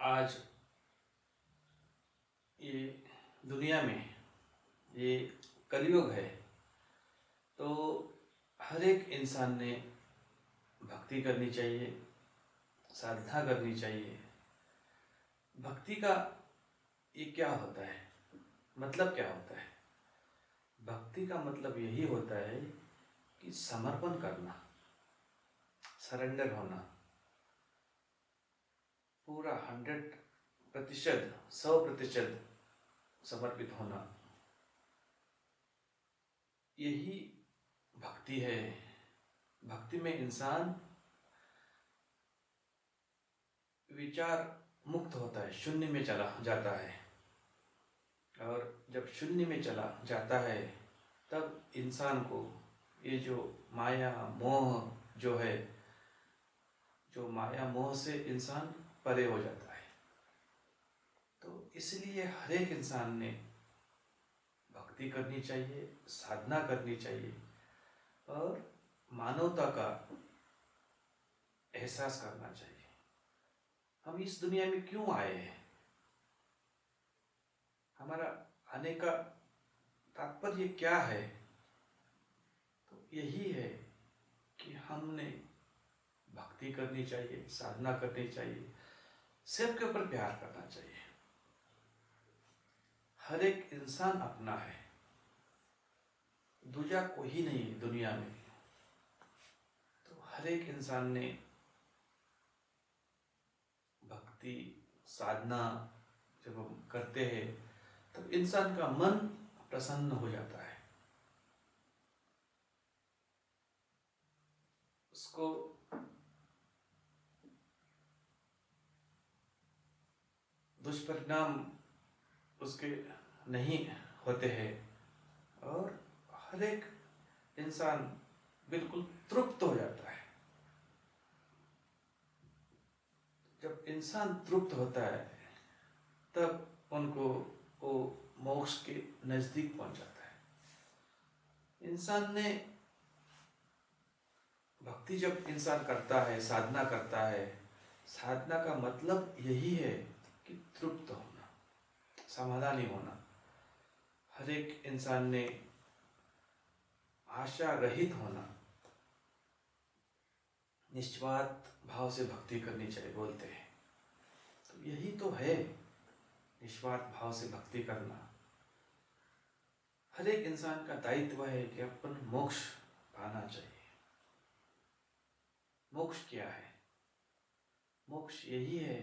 आज ये दुनिया में ये कलयुग है। तो हर एक इंसान ने भक्ति करनी चाहिए, साधना करनी चाहिए। भक्ति का ये क्या होता है, मतलब क्या होता है? भक्ति का मतलब यही होता है कि समर्पण करना, सरेंडर होना, पूरा 100%, 100% समर्पित होना, यही भक्ति है। भक्ति में इंसान विचार मुक्त होता है, शून्य में चला जाता है। और जब शून्य में चला जाता है तब इंसान को ये जो माया मोह जो है, जो माया मोह से इंसान परे हो जाता है। तो इसलिए हर एक इंसान ने भक्ति करनी चाहिए, साधना करनी चाहिए और मानवता का एहसास करना चाहिए। हम इस दुनिया में क्यों आए हैं? हमारा आने का तात्पर्य क्या है? तो यही है कि हमने भक्ति करनी चाहिए, साधना करनी चाहिए, सबके ऊपर प्यार करना चाहिए। हर एक इंसान अपना है, दूजा कोई नहीं है दुनिया में। तो हर एक इंसान ने भक्ति साधना जब हम करते हैं तो इंसान का मन प्रसन्न हो जाता है। उसको दुष्परिणाम उसके नहीं होते हैं और हर एक इंसान बिल्कुल तृप्त हो जाता है। जब इंसान तृप्त होता है तब उनको वो मोक्ष के नजदीक पहुंच जाता है। इंसान ने भक्ति जब इंसान करता है, साधना करता है, साधना का मतलब यही है कि तृप्त होना, समाधानी होना। हर एक इंसान ने आशा रहित होना, निस्वार्थ भाव से भक्ति करनी चाहिए बोलते हैं। तो यही तो है निस्वार्थ भाव से भक्ति करना। हर एक इंसान का दायित्व है कि अपन मोक्ष पाना चाहिए। मोक्ष क्या है? मोक्ष यही है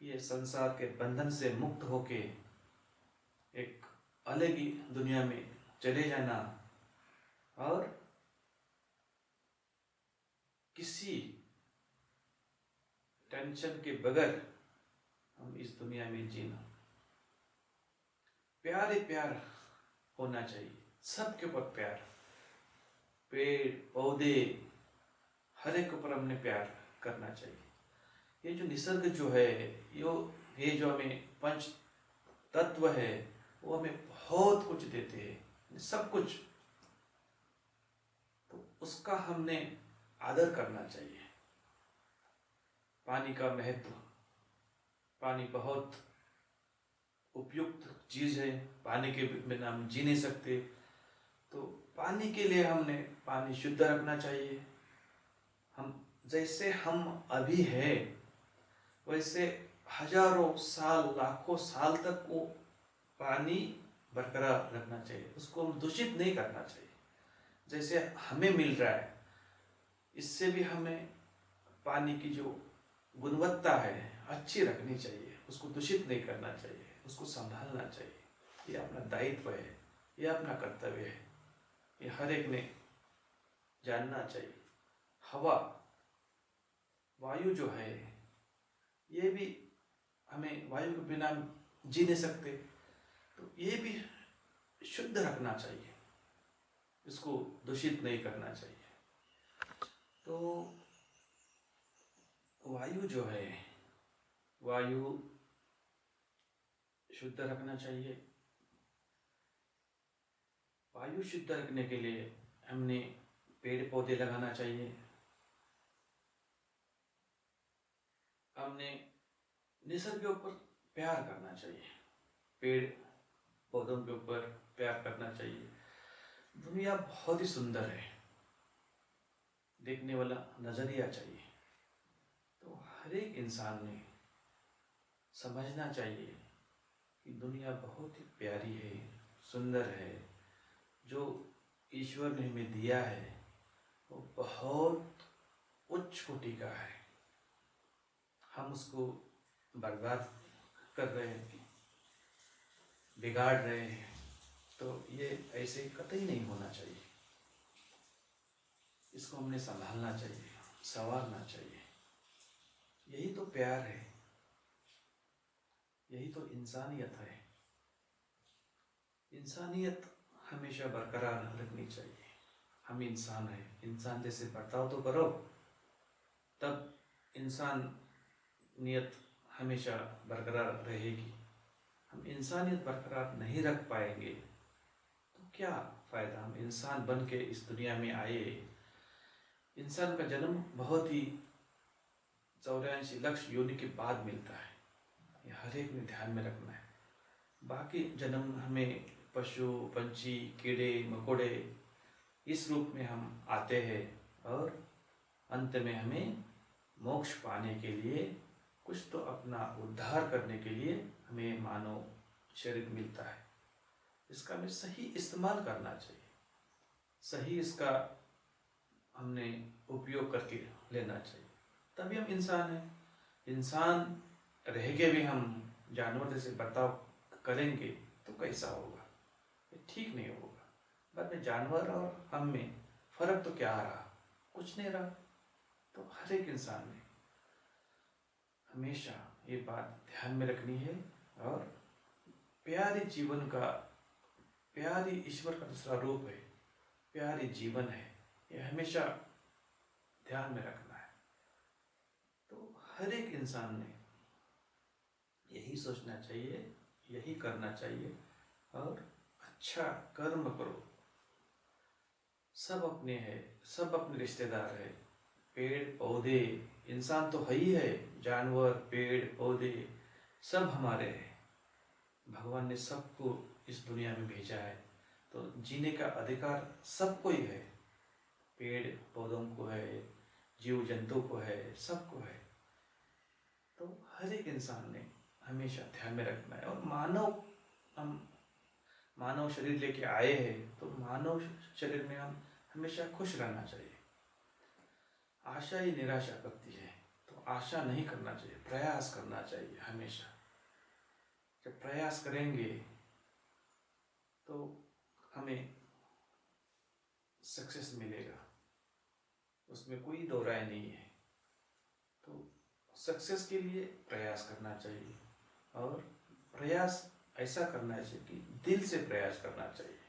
कि ये संसार के बंधन से मुक्त होके एक अलग ही दुनिया में चले जाना और किसी टेंशन के बगैर हम इस दुनिया में जीना। प्यार ही प्यार होना चाहिए, सबके ऊपर प्यार, पेड़ पौधे हर एक ऊपर हमने प्यार करना चाहिए। ये जो निसर्ग जो है, ये जो हमें पंच तत्व है वो हमें बहुत कुछ देते हैं, सब कुछ। तो उसका हमने आदर करना चाहिए। पानी का महत्व, पानी बहुत उपयुक्त चीज है, पानी के बिना हम जी नहीं सकते। तो पानी के लिए हमने पानी शुद्ध रखना चाहिए। हम जैसे हम अभी है वैसे हजारों साल, लाखों साल तक वो पानी बरकरार रखना चाहिए, उसको हम दूषित नहीं करना चाहिए। जैसे हमें मिल रहा है, इससे भी हमें पानी की जो गुणवत्ता है अच्छी रखनी चाहिए, उसको दूषित नहीं करना चाहिए, उसको संभालना चाहिए। ये अपना दायित्व है, ये अपना कर्तव्य है, ये हर एक ने जानना चाहिए। हवा, वायु जो है, ये भी हमें, वायु के बिना जी नहीं सकते। तो ये भी शुद्ध रखना चाहिए, इसको दूषित नहीं करना चाहिए। तो वायु जो है, वायु शुद्ध रखना चाहिए। वायु शुद्ध रखने के लिए हमने पेड़ पौधे लगाना चाहिए, हमने नेचर के ऊपर प्यार करना चाहिए, पेड़ पौधों के ऊपर प्यार करना चाहिए। दुनिया बहुत ही सुंदर है, देखने वाला नजरिया चाहिए। तो हर एक इंसान ने समझना चाहिए कि दुनिया बहुत ही प्यारी है, सुंदर है। जो ईश्वर ने हमें दिया है वो बहुत उच्च कोटि का है। हम उसको बर्बाद कर रहे हैं, बिगाड़ रहे हैं। तो ये ऐसे कतई नहीं होना चाहिए। इसको हमने संभालना चाहिए, संवारना चाहिए। यही तो प्यार है, यही तो इंसानियत है। इंसानियत हमेशा बरकरार रखनी चाहिए। हम इंसान हैं, इंसान जैसे बर्ताव तो करो, तब इंसानियत हमेशा बरकरार रहेगी। हम इंसानियत बरकरार नहीं रख पाएंगे तो क्या फ़ायदा। हम इंसान बन के इस दुनिया में आए। इंसान का जन्म बहुत ही 84 लाख योनि के बाद मिलता है। ये हर एक ने ध्यान में रखना है। बाकी जन्म हमें पशु पंछी कीड़े मकोड़े इस रूप में हम आते हैं, और अंत में हमें मोक्ष पाने के लिए, कुछ तो अपना उद्धार करने के लिए हमें मानव शरीर मिलता है। इसका हमें सही इस्तेमाल करना चाहिए, सही इसका हमने उपयोग करके लेना चाहिए, तभी हम इंसान हैं। इंसान रह के भी हम जानवर जैसे बर्ताव करेंगे तो कैसा होगा, ये ठीक नहीं होगा। बाद में जानवर और हम में फर्क तो क्या आ रहा, कुछ नहीं रहा। तो हर एक इंसान ने हमेशा ये बात ध्यान में रखनी है, और प्यारे जीवन का, प्यारी ईश्वर का दूसरा रूप है, प्यारी जीवन है, ये हमेशा ध्यान में रखना है। तो हर एक इंसान ने यही सोचना चाहिए, यही करना चाहिए, और अच्छा कर्म करो। सब अपने हैं, सब अपने रिश्तेदार है। पेड़ पौधे, इंसान तो है ही है, जानवर पेड़ पौधे सब हमारे हैं। भगवान ने सबको इस दुनिया में भेजा है, तो जीने का अधिकार सबको ही है। पेड़ पौधों को है, जीव जंतु को है, सबको है। तो हर एक इंसान ने हमेशा ध्यान में रखना है। और हम मानव शरीर लेके आए हैं, तो मानव शरीर में हम हमेशा खुश रहना चाहिए। आशा ही निराशा करती है, तो आशा नहीं करना चाहिए, प्रयास करना चाहिए हमेशा। जब प्रयास करेंगे तो हमें सक्सेस मिलेगा, उसमें कोई दो राय नहीं है। तो सक्सेस के लिए प्रयास करना चाहिए, और प्रयास ऐसा करना चाहिए कि दिल से प्रयास करना चाहिए,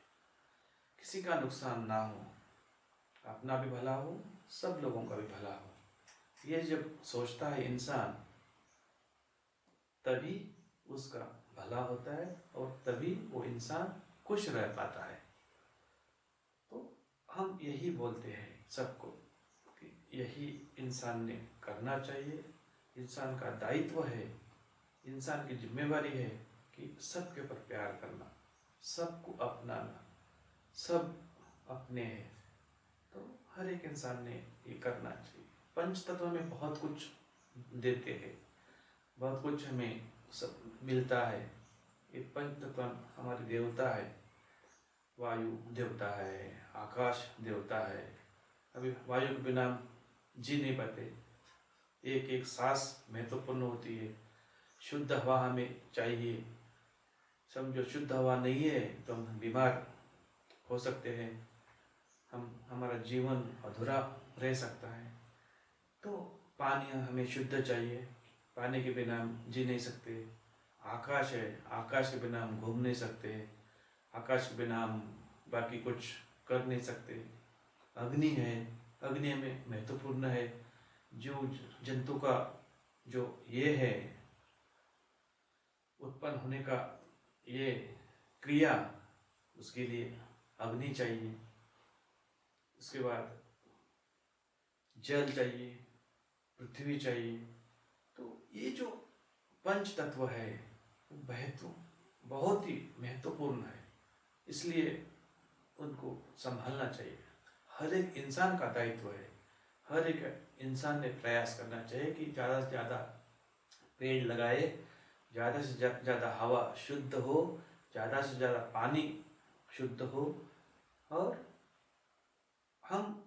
किसी का नुकसान ना हो, अपना भी भला हो, सब लोगों का भी भला हो। ये जब सोचता है इंसान, तभी उसका भला होता है, और तभी वो इंसान खुश रह पाता है। तो हम यही बोलते हैं सबको कि यही इंसान ने करना चाहिए। इंसान का दायित्व है, इंसान की जिम्मेवारी है कि सबके ऊपर प्यार करना, सबको अपनाना, सब अपने हैं। तो हर एक इंसान ने ये करना चाहिए। पंच तत्व में बहुत कुछ देते हैं, बहुत कुछ हमें सब मिलता है। ये पंच तत्व हमारे देवता है, वायु देवता है, आकाश देवता है। अभी वायु के बिना जी नहीं पाते, एक एक सांस महत्वपूर्ण होती है। शुद्ध हवा हमें चाहिए। समझो शुद्ध हवा नहीं है तो हम बीमार हो सकते हैं, हमारा जीवन अधूरा रह सकता है। तो पानी हमें शुद्ध चाहिए, पानी के बिना हम जी नहीं सकते। आकाश है, आकाश के बिना हम घूम नहीं सकते, आकाश के बिना हम बाकी कुछ कर नहीं सकते। अग्नि है, अग्नि हमें महत्वपूर्ण है। जो जंतु का जो ये है उत्पन्न होने का ये क्रिया, उसके लिए अग्नि चाहिए। उसके बाद जल चाहिए, पृथ्वी चाहिए। तो ये जो पंच तत्व है बहुत ही महत्वपूर्ण है, इसलिए उनको संभालना चाहिए। हर एक इंसान का दायित्व है, हर एक इंसान ने प्रयास करना चाहिए कि ज़्यादा से ज़्यादा पेड़ लगाए, ज़्यादा से ज़्यादा हवा शुद्ध हो, ज़्यादा से ज़्यादा पानी शुद्ध हो। और हम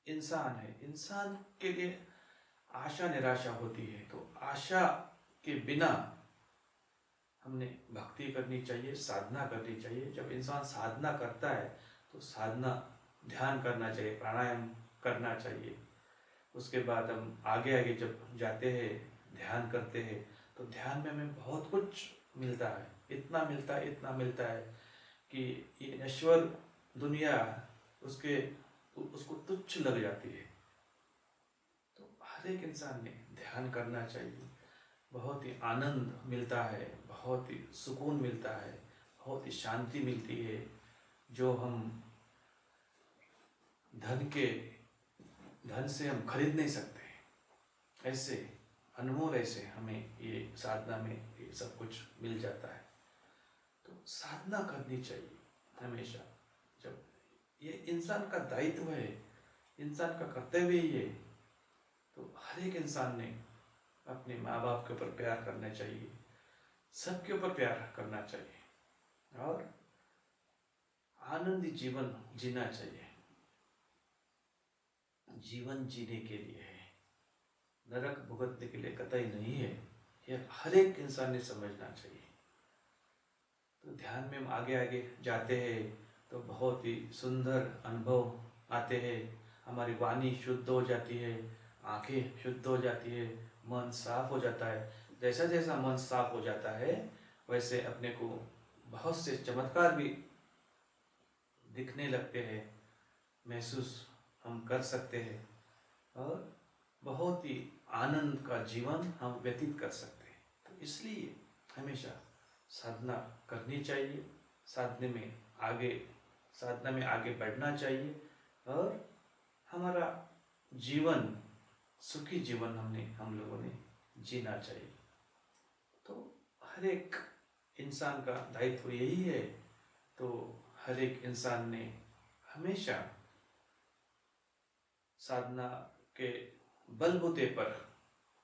इंसान है, इंसान के लिए आशा निराशा होती है, तो आशा के बिना हमने भक्ति करनी चाहिए, साधना करनी चाहिए। जब इंसान साधना करता है तो साधना ध्यान करना चाहिए, प्राणायाम करना चाहिए। उसके बाद हम आगे आगे जब जाते हैं, ध्यान करते हैं, तो ध्यान में हमें बहुत कुछ मिलता है, इतना मिलता है कि ये नश्वर दुनिया उसको तुच्छ लग जाती है। तो हर एक इंसान ने ध्यान करना चाहिए। बहुत ही आनंद मिलता है, बहुत ही सुकून मिलता है, बहुत ही शांति मिलती है, जो हम धन से हम खरीद नहीं सकते। ऐसे अनमोल, ऐसे हमें ये साधना में ये सब कुछ मिल जाता है। तो साधना करनी चाहिए हमेशा। जब ये इंसान का दायित्व है, इंसान का कर्तव्य ही है, तो हर एक इंसान ने अपने माँ बाप के ऊपर प्यार करना चाहिए, सबके ऊपर प्यार करना चाहिए और आनंदी जीवन जीना चाहिए। जीवन जीने के लिए है, नरक भुगतने के लिए कतई नहीं है। यह हर एक इंसान ने समझना चाहिए। तो ध्यान में हम आगे आगे जाते हैं तो बहुत ही सुंदर अनुभव आते हैं। हमारी वाणी शुद्ध हो जाती है, आंखें शुद्ध हो जाती है, मन साफ हो जाता है। जैसा जैसा मन साफ हो जाता है वैसे अपने को बहुत से चमत्कार भी दिखने लगते हैं, महसूस हम कर सकते हैं और बहुत ही आनंद का जीवन हम व्यतीत कर सकते हैं। तो इसलिए हमेशा साधना करनी चाहिए, साधना में आगे बढ़ना चाहिए और हमारा जीवन सुखी जीवन हम लोगों ने जीना चाहिए। तो हर एक इंसान का दायित्व यही है। तो हर एक इंसान ने हमेशा साधना के बलबूते पर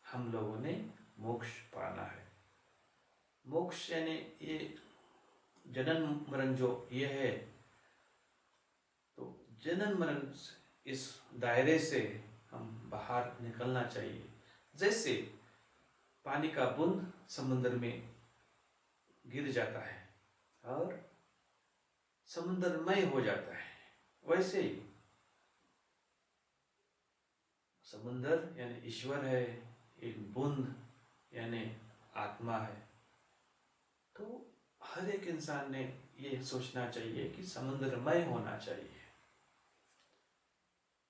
हम लोगों ने मोक्ष पाना है। मोक्ष यानी ये जनन मरण जो ये है, तो जनन मरण इस दायरे से हम बाहर निकलना चाहिए। जैसे पानी का बूंद समुद्र में गिर जाता है और समुद्रमय हो जाता है, वैसे ही समुद्र यानी ईश्वर है, एक बूंद यानी आत्मा है। तो हर एक इंसान ने ये सोचना चाहिए कि समुद्रमय होना चाहिए,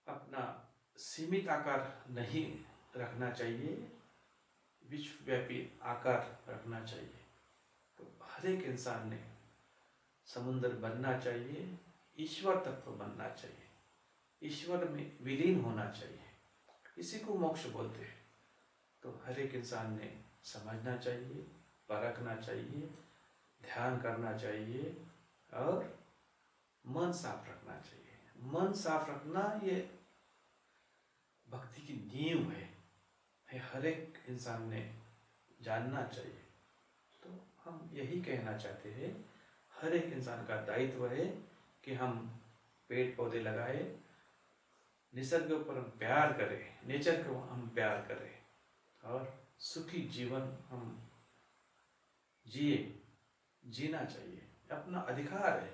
अपना सीमित आकार नहीं रखना चाहिए, विश्वव्यापी आकार रखना चाहिए। तो हर एक इंसान ने समुद्र बनना चाहिए, ईश्वर तत्व बनना चाहिए, ईश्वर में विलीन होना चाहिए। इसी को मोक्ष बोलते हैं। तो हर एक इंसान ने समझना चाहिए, परखना चाहिए, ध्यान करना चाहिए और मन साफ रखना चाहिए। मन साफ रखना ये भक्ति की नींव है, हर एक इंसान ने जानना चाहिए। तो हम यही कहना चाहते हैं, हर एक इंसान का दायित्व है कि हम पेड़ पौधे लगाए, निसर्ग के ऊपर हम प्यार करें, नेचर को हम प्यार करें और सुखी जीवन हम जीना चाहिए। अपना अधिकार है,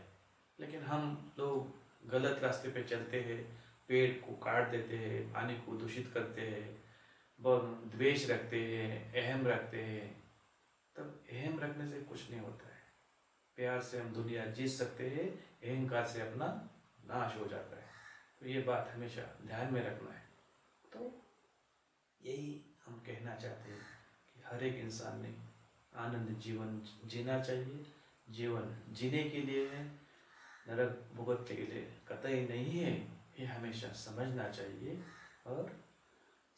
लेकिन हम लोग गलत रास्ते पे चलते हैं, पेड़ को काट देते हैं, पानी को दूषित करते हैं, बहुत द्वेष रखते हैं, अहम रखते हैं। तब अहम रखने से कुछ नहीं होता है। प्यार से हम दुनिया जीत सकते हैं, अहंकार से अपना नाश हो जाता है। तो ये बात हमेशा ध्यान में रखना है। तो यही हम कहना चाहते हैं कि हर एक इंसान ने आनंद जीवन जीना चाहिए। जीवन जीने के लिए है, नरक भुगतने के लिए कतई नहीं है, ये हमेशा समझना चाहिए। और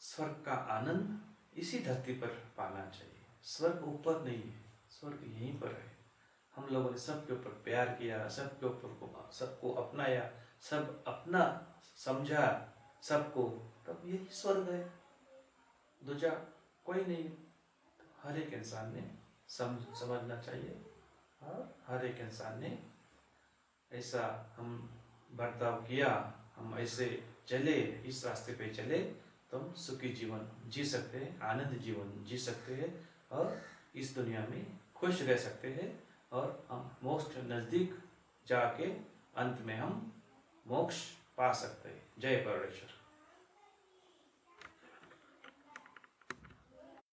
स्वर्ग का आनंद इसी धरती पर पाना चाहिए। स्वर्ग ऊपर नहीं है, स्वर्ग यहीं पर है। हम लोगों ने सबके ऊपर प्यार किया, सबके ऊपर सबको अपनाया, सब अपना समझा सबको, तब यही स्वर्ग है। दूजा कोई नहीं। तो हर एक इंसान ने समझना चाहिए, और हर एक इंसान ने ऐसा हम बर्ताव किया, हम ऐसे चले, इस रास्ते पे चले, तो हम सुखी जीवन जी सकते हैं, आनंद जीवन जी सकते हैं, और इस दुनिया में खुश रह सकते हैं, और हम मोक्ष नज़दीक जाके अंत में हम मोक्ष पा सकते हैं। जय परमेश्वर।